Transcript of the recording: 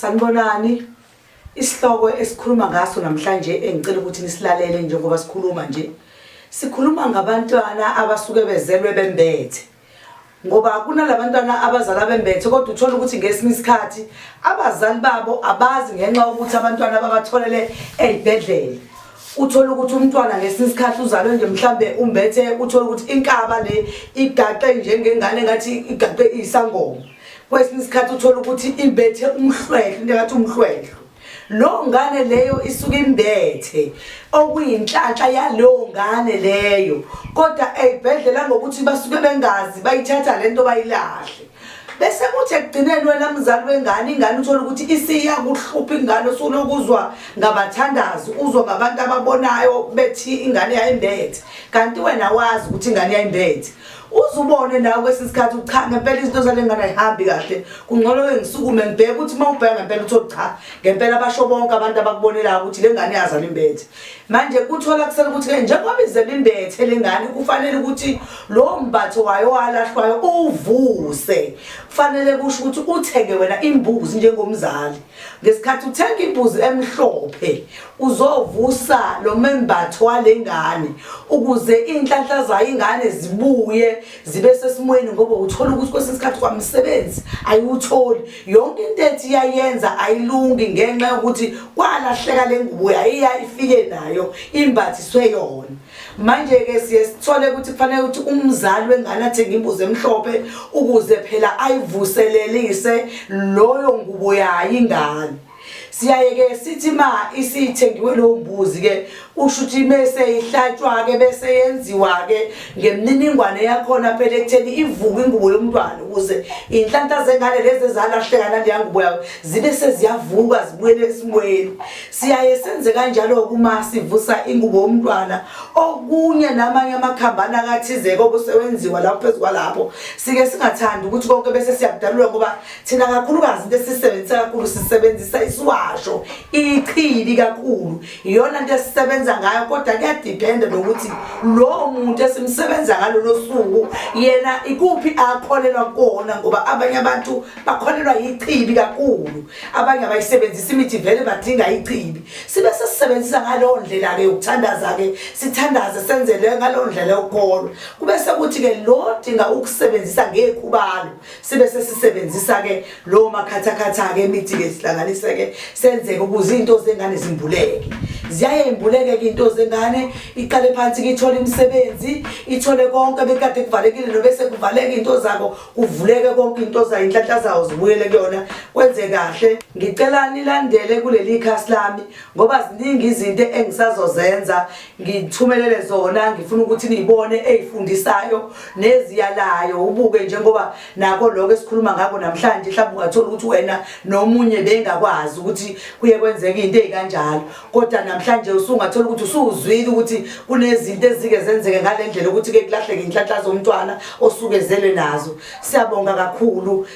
Sanibonani. Isihloko esikhuluma ngaso namhlanje engicela ukuthi nisilalele njengoba sikhuluma nje. Sikhuluma ngabantwana abasuke bezelwe bembethe. Ngoba kunalabantwana abazala bembethe kodwa uthola ukuthi ngesinye isikhathi abazali babo abazi ngenxa ukuthi abantwana babatholele ezibhedlela. Uthola ukuthi umntwana ngesinye isikhathi uzalwe nje mhlambe umbethe uthola ukuthi inkaba le igaqe njengengane ngathi igaqe isangoma. Kwesinye isikhathi uthola ukuthi imbethe umhlwehlwe into ngathi umhlwehlwe. Lo ngane leyo isuke imbethe okuyinhlanhla yalo ngane leyo kodwa ezibhedlela ngokuthi basuke bengazi bayithatha lento bayilahle. Bese kuthi ekugcineni wena mzali wengane ingane uthola ukuthi isiya kuhlupha ingane usunokuzwa ngabathandazi uzwa ngabantu ababonayo bethi ingane yayimbethe kanti wena wazi ukuthi ingane yayimbethe. Uzubone nawe kwesisikhathi cha ngempela izinto zalengane ayihambi kahle kungcono ke ngisukume ngibheke ukuthi mawubheka ngempela uthola cha ngempela basho bonke abantu abakubonela ukuthi lengane yazala imbethe. Manje kuthola kusela ukuthi ke njengoba izela imbethe lengane kufanele ukuthi lo mbatho wayo walahlwayo uvuse. Kufanele kusho ukuthi uthenge wena imbuzi njengomzali ngesikhathi uthenga imbuzi emhlophe uzovusa lo membatho walengane ukuze inhlanhla zayo ingane zibuye zibe sesimweni ngoba uthola ukuthi kwesikhathi kwamsebenzi ayiwutholi yonke into ethi yayenza ayilungi ngenxa yokuthi kwalahleka lengubo ayifike nayo imbathiswe yona. Manje ke siye sithole ukuthi kufanele ukuthi umzali wengane athenge imbuzi emhlophe ukuze phela ayivuselelise loyo ngubo yayo ingane. Siyaye ke sithi ma isithengiwe lo mbuzi ke usho ukuthi bese ihlatshwa ke bese yenziwa ke ngemniningwane yakhona phela ekutheni ivuka ingubo yomntwana ukuze inhlanhla zengane lezi ezalahleka naleya ngubo yayo zibe seziyavuka zibuyele esimweni. Siyaye senze kanjalo kuma sivusa ingubo yomntwana okunye namanye amakhambana akathize kobe sewenziwa lapho phezulu kwalapho sike singathandi ukuthi konke bese siyakudalulwa ngoba thina kakhulukazi into esisebenzisa kakhulu sisebenzisa iswasho ichibi kakhulu iyona into esisebenza ngayo kodwa kuyadependa nokuthi lo muntu esimsebenza ngalolo suku yena ikuphi akholelwa kona ngoba abanye abantu bakholelwa yichibi kakhulu abanye abayisebenzisa imithi vele badinga ichibi sibe sesisebenzisa ngalo ndlela ke ukuthandaza ke sithandaze senzele ngalo ndlela yokholwa kube sekuthi ke lo dinga ukusebenzisa ngekhubalo sibe sesisebenzisa ke lo makhathakhatha ke imithi ke sihlanganise ke senzeke ukuze into zengane zimbuleke ziyaye imbuleke ke into zengane iqale phansi ithola imisebenzi ithole konke bekade kuvalekile no bese kuvaleka into zakho kuvuleke konke into zayo inhlanhla zawo zibuyele kuyona kwenze kahle. Ngicela nilandele kuleli khasi lami ngoba ziningi izinto engisazozenza ngithumelele zona ngifuna ukuthi nizibone ezifundisayo neziyalayo ubuke njengoba nako lokho esikhuluma ngako namhlanje mhlawumbe ungathola ukuthi wena nomunye bengakwazi ukuthi kuye kwenzeka into ezikanjalo kodwa namhlanje usungathola ukuthi usuzwile ukuthi kunezinto ezike zenzeke ngalendlela ukuthi ke kulahleke inhlanhla zomntwana osuke zelwe nazo. Siyabonga kakhulu.